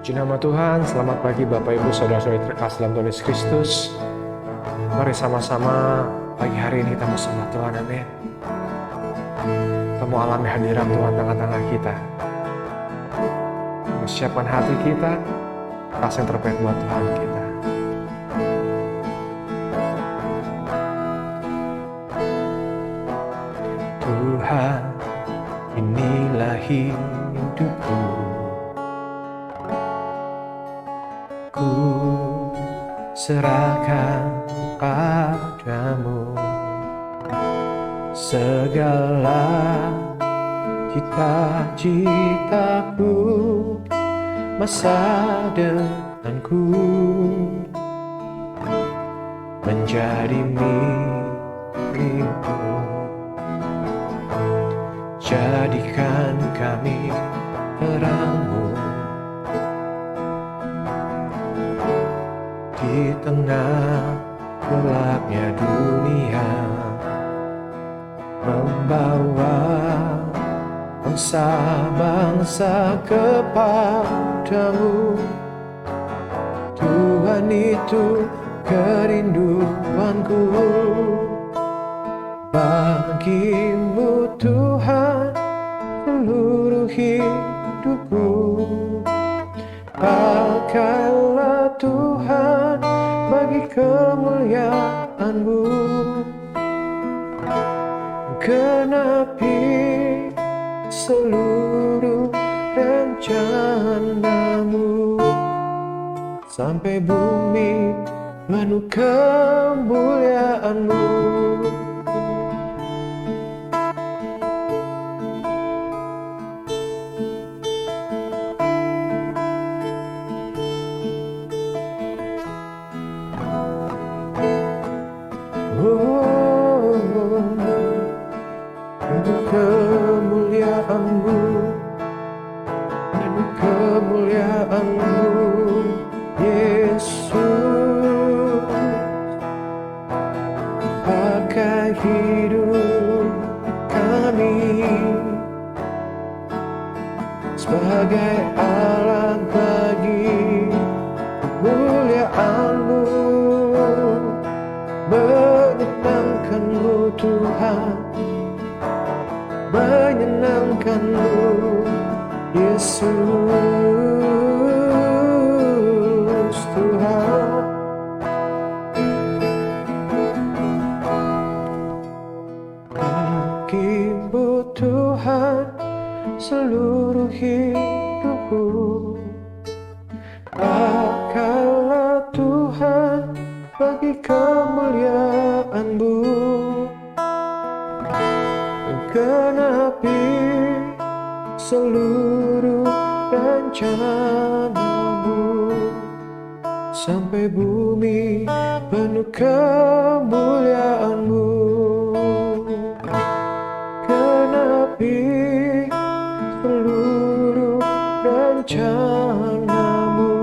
Puji nama Tuhan, selamat pagi Bapak Ibu Saudara-saudari terkasih dalam Tuhan Yesus Kristus. Mari sama-sama pagi hari ini kita bersama Tuhan, amin. Kita mau alami hadirat Tuhan tengah-tengah kita. Persiapkan hati kita, kasih yang terbaik buat Tuhan kita. Tuhan, inilah hidupku. Ku serahkan padamu segala cita-citaku, masa depanku menjadi milikmu. Jadikan kami terangmu di tengah gelapnya dunia, membawa bangsa-bangsa kepadamu. Tuhan, itu kerinduanku. Bagimu Tuhan seluruh hidupku. Pakailah Tuhan bagi kemuliaan-Mu. Genapi seluruh rencana-Mu, sampai bumi penuh kemuliaan-Mu. Kemuliaan-Mu, kemuliaan-Mu, Yesus. Pakai hidup kami sebagai alat bagi kemuliaan-Mu. Menyenangkan-Mu Tuhan, menyenangkan-Mu Yesus Tuhan. Bagi-Mu Tuhan seluruh hidupku. Pakailah Tuhan bagi kemuliaan-Mu. Genapi seluruh rencana-Mu, sampai bumi penuh kemuliaan-Mu. Genapi seluruh rencana-Mu,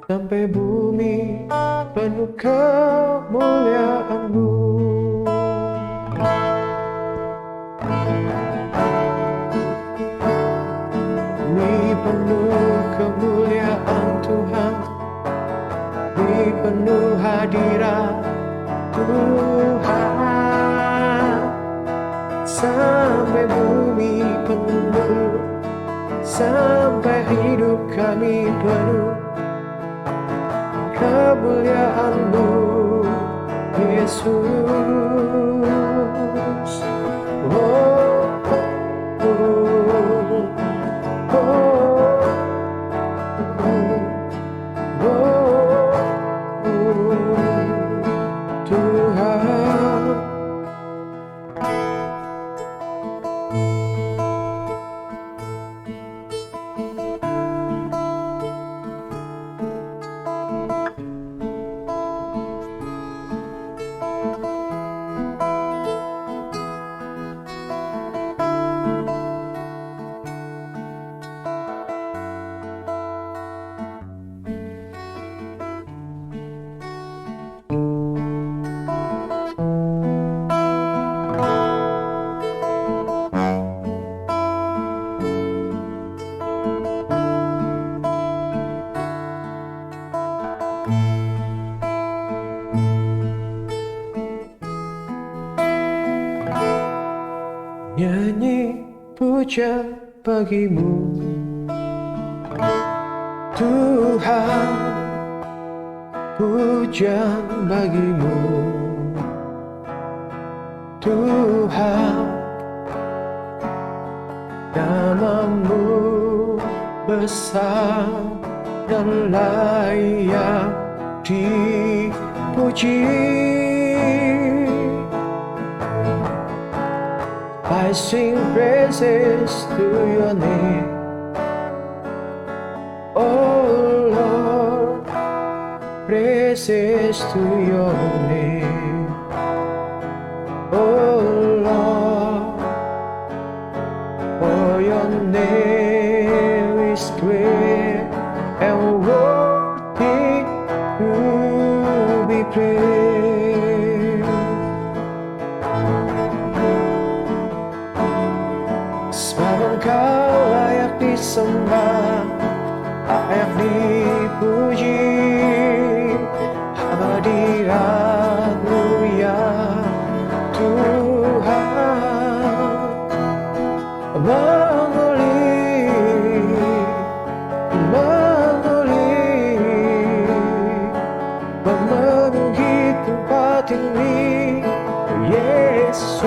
sampai bumi penuh kemuliaan-Mu. Penuh kemuliaan Tuhan, di penuh hadirat Tuhan, sampai bumi penuh, sampai hidup kami penuh kemuliaan-Mu, Yesus. puja bagimu, Tuhan, puja bagimu, Tuhan. Namamu besar dan layak dipuji. I sing praises to your name, oh Lord, praises to your name, oh Lord, for your name is great and worthy to be praised. Sebab Engkau layak disembah, layak dipuji, hadirat-Mu ya Tuhan. Memenuhi tempat ini, Yesus.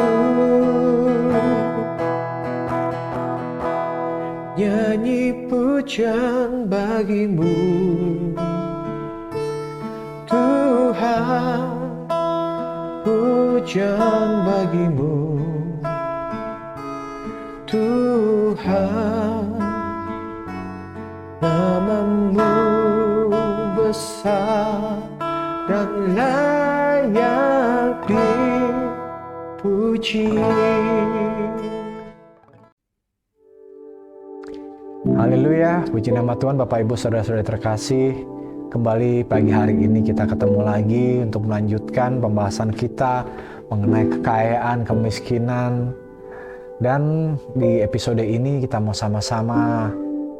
Nyanyi pujian bagimu, Tuhan, pujian bagimu, Tuhan. Namamu besar dan layak dipuji. Haleluya, puji nama Tuhan. Bapak Ibu Saudara-saudara terkasih, kembali pagi hari ini kita ketemu lagi untuk melanjutkan pembahasan kita mengenai kekayaan, kemiskinan. Dan di episode ini kita mau sama-sama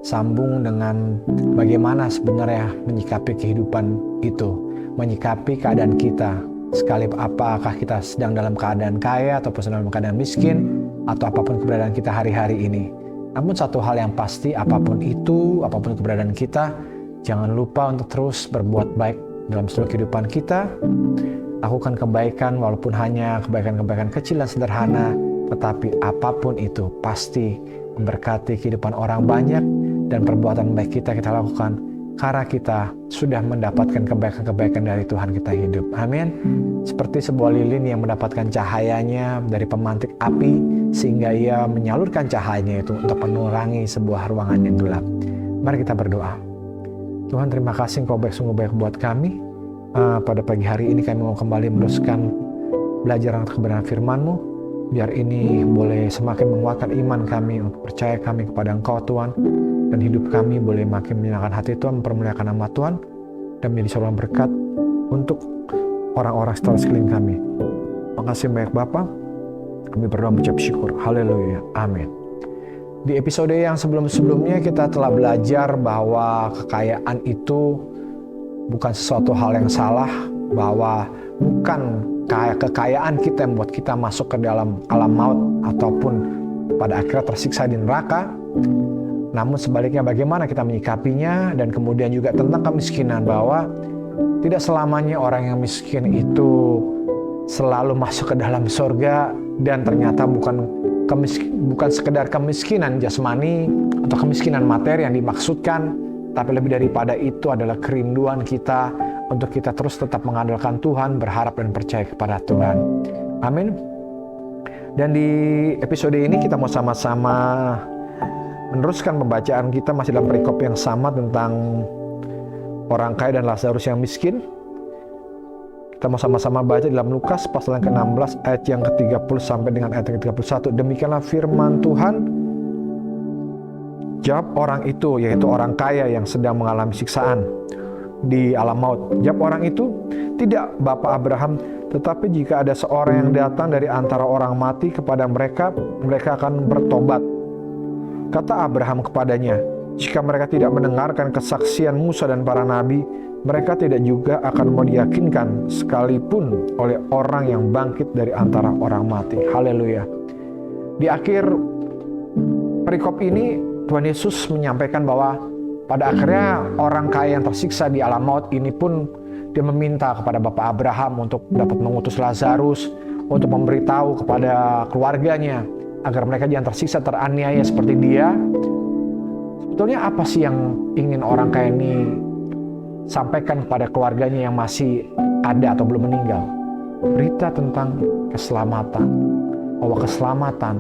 sambung dengan bagaimana sebenarnya menyikapi kehidupan itu, menyikapi keadaan kita. Sekali apakah kita sedang dalam keadaan kaya ataupun sedang dalam keadaan miskin, atau apapun keberadaan kita hari-hari ini. Namun satu hal yang pasti, apapun itu, apapun keberadaan kita, jangan lupa untuk terus berbuat baik dalam seluruh kehidupan kita. Lakukan kebaikan walaupun hanya kebaikan-kebaikan kecil dan sederhana, tetapi apapun itu pasti memberkati kehidupan orang banyak, dan perbuatan baik kita lakukan karena kita sudah mendapatkan kebaikan-kebaikan dari Tuhan kita hidup. Amin. Seperti sebuah lilin yang mendapatkan cahayanya dari pemantik api, sehingga ia menyalurkan cahayanya itu untuk menerangi sebuah ruangan yang gelap. Mari kita berdoa. Tuhan, terima kasih Engkau baik, sungguh baik buat kami. Pada pagi hari ini kami mau kembali meneruskan belajar tentang kebenaran firman-Mu. Biar ini boleh semakin menguatkan iman kami untuk percaya kami kepada Engkau Tuhan. Dan hidup kami boleh makin menyenangkan hati Tuhan, mempermuliakan nama Tuhan, dan menjadi seorang berkat untuk orang-orang setelah sekeliling kami. Makasih banyak Bapa. Kami berdoa mengucap syukur. Haleluya. Amin. Di episode yang sebelum-sebelumnya kita telah belajar bahwa kekayaan itu bukan sesuatu hal yang salah, bahwa bukan kekayaan kita yang membuat kita masuk ke dalam alam maut ataupun pada akhirnya tersiksa di neraka. Namun sebaliknya bagaimana kita menyikapinya, dan kemudian juga tentang kemiskinan, bahwa tidak selamanya orang yang miskin itu selalu masuk ke dalam surga, dan ternyata bukan sekedar kemiskinan jasmani atau kemiskinan materi yang dimaksudkan, tapi lebih daripada itu adalah kerinduan kita untuk kita terus tetap mengandalkan Tuhan, berharap dan percaya kepada Tuhan. Amin. Dan di episode ini kita mau sama-sama meneruskan pembacaan kita masih dalam perikop yang sama tentang orang kaya dan Lazarus yang miskin. Kita mau sama-sama baca dalam Lukas pasal yang ke-16 ayat yang ke-30 sampai dengan ayat yang ke-31. Demikianlah firman Tuhan. Jawab orang itu, yaitu orang kaya yang sedang mengalami siksaan di alam maut. Jawab orang itu, tidak Bapak Abraham, tetapi jika ada seorang yang datang dari antara orang mati kepada mereka, mereka akan bertobat. Kata Abraham kepadanya, jika mereka tidak mendengarkan kesaksian Musa dan para nabi, mereka tidak juga akan mau diyakinkan sekalipun oleh orang yang bangkit dari antara orang mati. Haleluya. Di akhir perikop ini Tuhan Yesus menyampaikan bahwa pada akhirnya orang kaya yang tersiksa di alam maut ini pun dia meminta kepada Bapak Abraham untuk dapat mengutus Lazarus untuk memberitahu kepada keluarganya agar mereka jangan tersiksa teraniaya seperti dia. Sebetulnya apa sih yang ingin orang kaya ini sampaikan kepada keluarganya yang masih ada atau belum meninggal? Berita tentang keselamatan, bahwa keselamatan,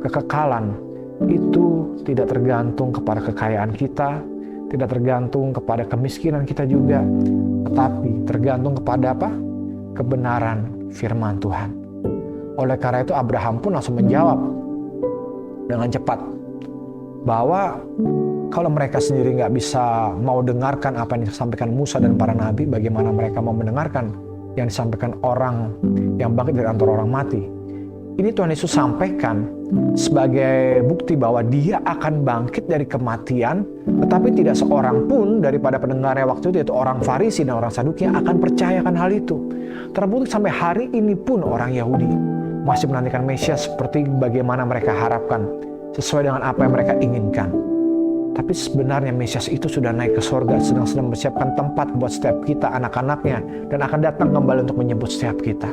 kekekalan itu tidak tergantung kepada kekayaan kita, tidak tergantung kepada kemiskinan kita juga, tetapi tergantung kepada apa? Kebenaran firman Tuhan. Oleh karena itu Abraham pun langsung menjawab dengan cepat bahwa kalau mereka sendiri nggak bisa mau dengarkan apa yang disampaikan Musa dan para nabi, bagaimana mereka mau mendengarkan yang disampaikan orang yang bangkit dari antara orang mati? Ini Tuhan Yesus sampaikan sebagai bukti bahwa dia akan bangkit dari kematian, tetapi tidak seorang pun daripada pendengarnya waktu itu, yaitu orang Farisi dan orang Saduki, yang akan percayakan hal itu. Terbukti sampai hari ini pun orang Yahudi masih menantikan Mesias seperti bagaimana mereka harapkan, sesuai dengan apa yang mereka inginkan. Tapi sebenarnya Mesias itu sudah naik ke surga, sedang mempersiapkan tempat buat setiap kita, anak-anaknya, dan akan datang kembali untuk menyebut setiap kita.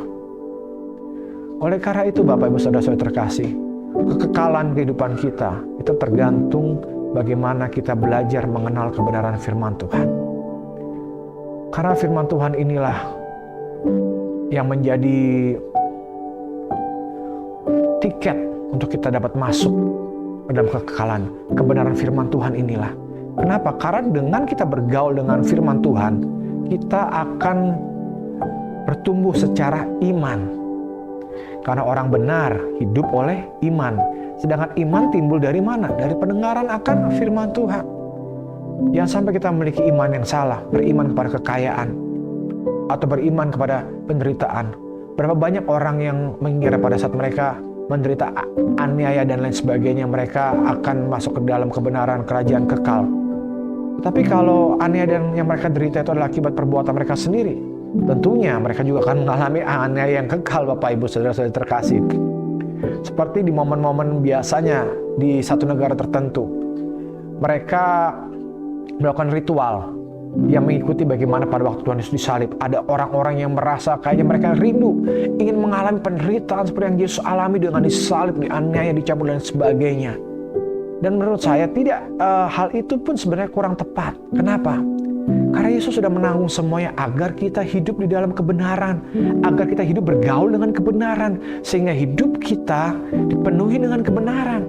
Oleh karena itu Bapak Ibu Saudara-saudara terkasih, kekekalan kehidupan kita itu tergantung bagaimana kita belajar mengenal kebenaran firman Tuhan. Karena firman Tuhan inilah yang menjadi tiket untuk kita dapat masuk ke dalam kekekalan. Kebenaran firman Tuhan inilah. Kenapa? Karena dengan kita bergaul dengan firman Tuhan, kita akan bertumbuh secara iman. Karena orang benar hidup oleh iman. Sedangkan iman timbul dari mana? Dari pendengaran akan firman Tuhan. Jangan sampai kita memiliki iman yang salah, beriman kepada kekayaan, atau beriman kepada penderitaan. Berapa banyak orang yang mengira pada saat mereka menderita aniaya dan lain sebagainya, mereka akan masuk ke dalam kebenaran kerajaan kekal. Tapi kalau aniaya dan yang mereka derita itu adalah akibat perbuatan mereka sendiri, tentunya mereka juga akan mengalami aniaya yang kekal, Bapak Ibu Saudara-saudara terkasih. Seperti di momen-momen biasanya di satu negara tertentu, mereka melakukan ritual yang mengikuti bagaimana pada waktu Tuhan Yesus disalib. Ada orang-orang yang merasa kayaknya mereka rindu, ingin mengalami penderitaan seperti yang Yesus alami dengan disalib, dianiaya, dicabut dan sebagainya. Dan menurut saya tidak, hal itu pun sebenarnya kurang tepat. Kenapa? Karena Yesus sudah menanggung semuanya agar kita hidup di dalam kebenaran, agar kita hidup bergaul dengan kebenaran, sehingga hidup kita dipenuhi dengan kebenaran.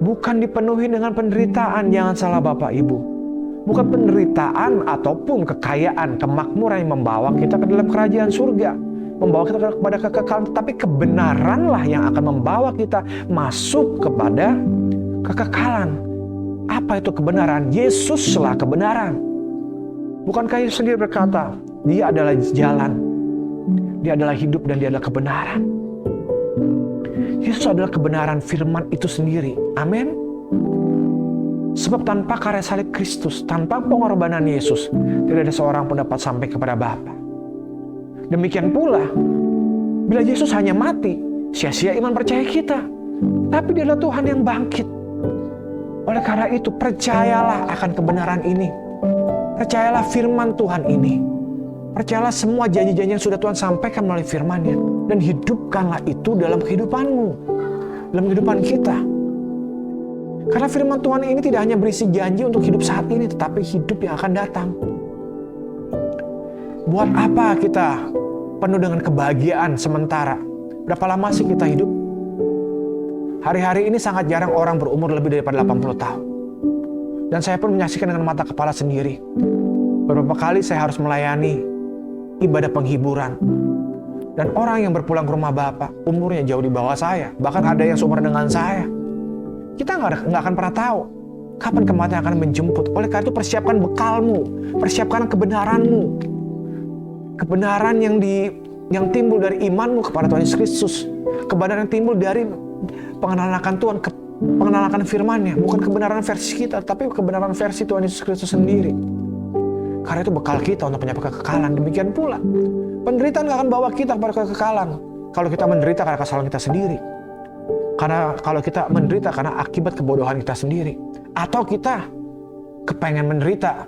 Bukan dipenuhi dengan penderitaan, jangan salah Bapak Ibu. Bukan penderitaan ataupun kekayaan, kemakmuran yang membawa kita ke dalam kerajaan surga, membawa kita kepada kekekalan, tetapi kebenaranlah yang akan membawa kita masuk kepada kekekalan. Apa itu kebenaran? Yesuslah kebenaran. Bukankah Yesus sendiri berkata, Dia adalah jalan, Dia adalah hidup, dan Dia adalah kebenaran. Yesus adalah kebenaran firman itu sendiri. Amin. Sebab tanpa karya salib Kristus, tanpa pengorbanan Yesus, tidak ada seorang pun dapat sampai kepada Bapa. Demikian pula, bila Yesus hanya mati, sia-sia iman percaya kita. Tapi Dia adalah Tuhan yang bangkit. Oleh karena itu, percayalah akan kebenaran ini. Percayalah firman Tuhan ini. Percayalah semua janji-janji yang sudah Tuhan sampaikan melalui firman-Nya. Dan hidupkanlah itu dalam kehidupanmu, dalam kehidupan kita. Karena firman Tuhan ini tidak hanya berisi janji untuk hidup saat ini, tetapi hidup yang akan datang. Buat apa kita penuh dengan kebahagiaan sementara? Berapa lama sih kita hidup? Hari-hari ini sangat jarang orang berumur lebih daripada 80 tahun. Dan saya pun menyaksikan dengan mata kepala sendiri. Beberapa kali saya harus melayani ibadah penghiburan. Dan orang yang berpulang ke rumah Bapak, umurnya jauh di bawah saya. Bahkan ada yang seumur dengan saya. Kita nggak akan pernah tahu kapan kematian akan menjemput. Oleh karena itu persiapkan bekalmu, persiapkan kebenaranmu. Kebenaran yang timbul dari imanmu kepada Tuhan Yesus Kristus. Kebenaran yang timbul dari pengenalan akan Tuhan, pengenalan akan firman-Nya. Bukan kebenaran versi kita, tapi kebenaran versi Tuhan Yesus Kristus sendiri. Karena itu bekal kita untuk mencapai kekekalan. Demikian pula, penderitaan gak akan bawa kita kepada kekekalan. Kalau kita menderita karena kesalahan kita sendiri. Karena kalau kita menderita karena akibat kebodohan kita sendiri, atau kita kepengen menderita,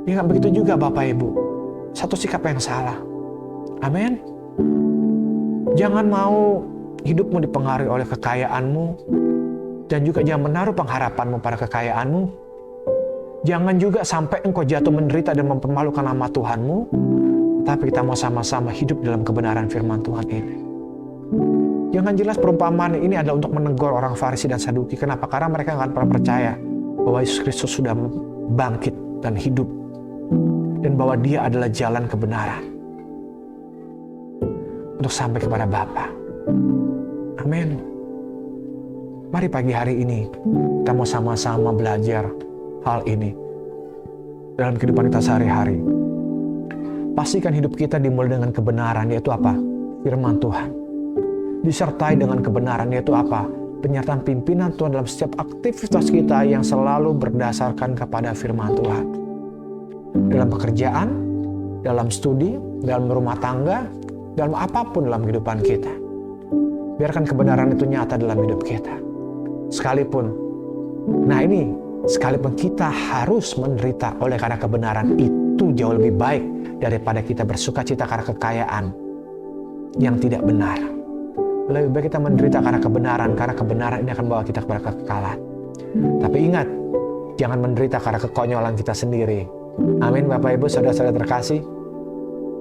ya nggak begitu juga Bapak Ibu. Satu sikap yang salah. Amin. Jangan mau hidupmu dipengaruhi oleh kekayaanmu, dan juga jangan menaruh pengharapanmu pada kekayaanmu. Jangan juga sampai engkau jatuh menderita dan mempermalukan nama Tuhanmu, tapi kita mau sama-sama hidup dalam kebenaran firman Tuhan ini. Jangan jelas perumpamaan ini adalah untuk menegur orang Farisi dan Saduki. Kenapa? Karena mereka nggak pernah percaya bahwa Yesus Kristus sudah bangkit dan hidup, dan bahwa Dia adalah jalan kebenaran untuk sampai kepada Bapa. Amin. Mari pagi hari ini kita mau sama-sama belajar hal ini dalam kehidupan kita sehari-hari. Pastikan hidup kita dimulai dengan kebenaran, yaitu apa? Firman Tuhan. Disertai dengan kebenaran, yaitu apa? Penyertaan pimpinan Tuhan dalam setiap aktivitas kita yang selalu berdasarkan kepada firman Tuhan. Dalam pekerjaan, dalam studi, dalam rumah tangga, dalam apapun dalam kehidupan kita. Biarkan kebenaran itu nyata dalam hidup kita. Sekalipun kita harus menderita oleh karena kebenaran, itu jauh lebih baik daripada kita bersukacita karena kekayaan yang tidak benar. Lebih baik kita menderita karena kebenaran ini akan membawa kita kepada kekekalan. Tapi ingat, jangan menderita karena kekonyolan kita sendiri. Amin Bapak Ibu, saudara-saudara terkasih.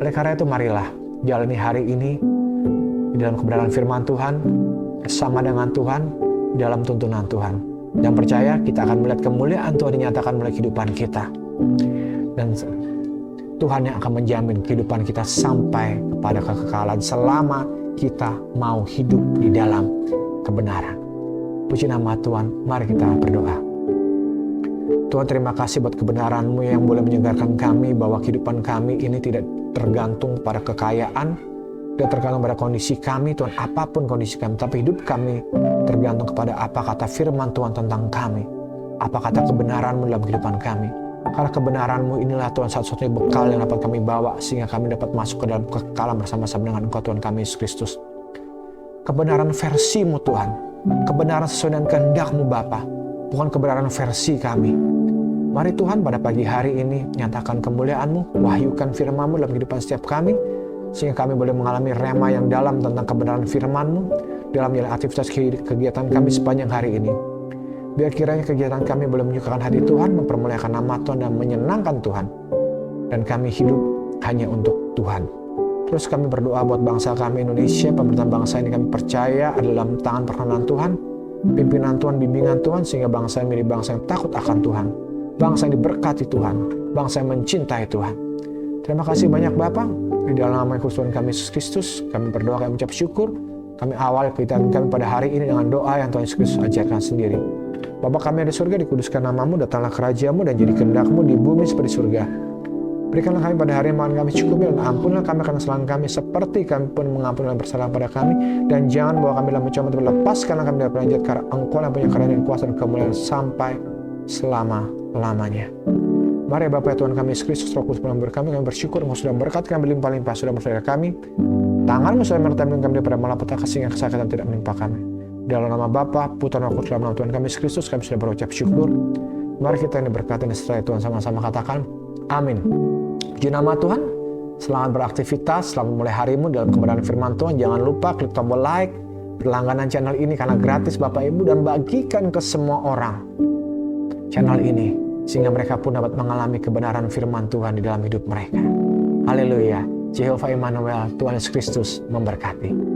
Oleh karena itu marilah jalani hari ini di dalam kebenaran firman Tuhan, bersama dengan Tuhan, di dalam tuntunan Tuhan. Dan percaya kita akan melihat kemuliaan Tuhan dinyatakan melalui kehidupan kita. Dan Tuhan yang akan menjamin kehidupan kita sampai kepada kekekalan selama kita mau hidup di dalam kebenaran. Puji nama Tuhan, mari kita berdoa. Tuhan, terima kasih buat kebenaran-Mu yang boleh menyegarkan kami bahwa kehidupan kami ini tidak tergantung pada kekayaan, tidak tergantung pada kondisi kami, Tuhan, apapun kondisi kami, tapi hidup kami tergantung kepada apa kata firman Tuhan tentang kami, apa kata kebenaran-Mu dalam kehidupan kami. Karena kebenaran-Mu inilah Tuhan satu-satunya bekal yang dapat kami bawa sehingga kami dapat masuk ke dalam kekekalan bersama-sama dengan Engkau Tuhan kami Yesus Kristus. Kebenaran versi-Mu Tuhan, kebenaran sesuai dengan kehendak-Mu Bapa, bukan kebenaran versi kami. Mari Tuhan pada pagi hari ini nyatakan kemuliaan-Mu, wahyukan firman-Mu dalam kehidupan setiap kami, sehingga kami boleh mengalami rema yang dalam tentang kebenaran firman-Mu dalam aktivitas kegiatan kami sepanjang hari ini. Biar kiranya kegiatan kami boleh menyukakan hati Tuhan, mempermuliakan nama Tuhan, dan menyenangkan Tuhan. Dan kami hidup hanya untuk Tuhan. Terus kami berdoa buat bangsa kami Indonesia, pemerintahan bangsa ini kami percaya adalah dalam tangan perkenan Tuhan, pimpinan Tuhan, bimbingan Tuhan, sehingga bangsa ini menjadi bangsa yang takut akan Tuhan. Bangsa yang diberkati Tuhan, bangsa yang mencintai Tuhan. Terima kasih banyak Bapa. Di dalam nama Tuhan kami Yesus Kristus, kami berdoa, kami ucap syukur. Kami awal kegiatan kami pada hari ini dengan doa yang Tuhan Yesus Kristus ajarkan sendiri. Bapa kami yang di surga, dikuduskan nama-Mu, datanglah kerajaan-Mu, dan jadi kehendak-Mu di bumi seperti surga. Berikanlah kami pada hari yang makan kami cukupi, dan ampunilah kami akan kesalahan kami, seperti kami pun mengampuni dalam kesalahan pada kami. Dan jangan bawa kami dalam pencobaan, tapi lepaskanlah kami dari penjajat, karena Engkau yang punya kerajaan, kuasa, dan kemuliaan sampai selama-lamanya. Mari Bapa Tuhan kami Yesus Kristus, Roh Kudus menyertai kami bersyukur Engkau sudah berkat kami limpah-limpah, sudah bersama kami. Tangan-Mu sudah menyertai kami daripada malapetaka sehingga kesakitan tidak menimpa kami. Dalam nama Bapa, Putra, Roh Kudus, dalam nama Tuhan kami Yesus Kristus, kami sudah berucap syukur. Mari kita yang diberkati dan setelah Tuhan sama-sama katakan, amin. Puji nama Tuhan, selamat beraktivitas, selamat mulai harimu dalam kebenaran firman Tuhan. Jangan lupa klik tombol like, berlangganan channel ini karena gratis Bapak Ibu, dan bagikan ke semua orang channel ini, sehingga mereka pun dapat mengalami kebenaran firman Tuhan di dalam hidup mereka. Haleluya. Jehovah Immanuel, Tuhan Yesus Kristus memberkati.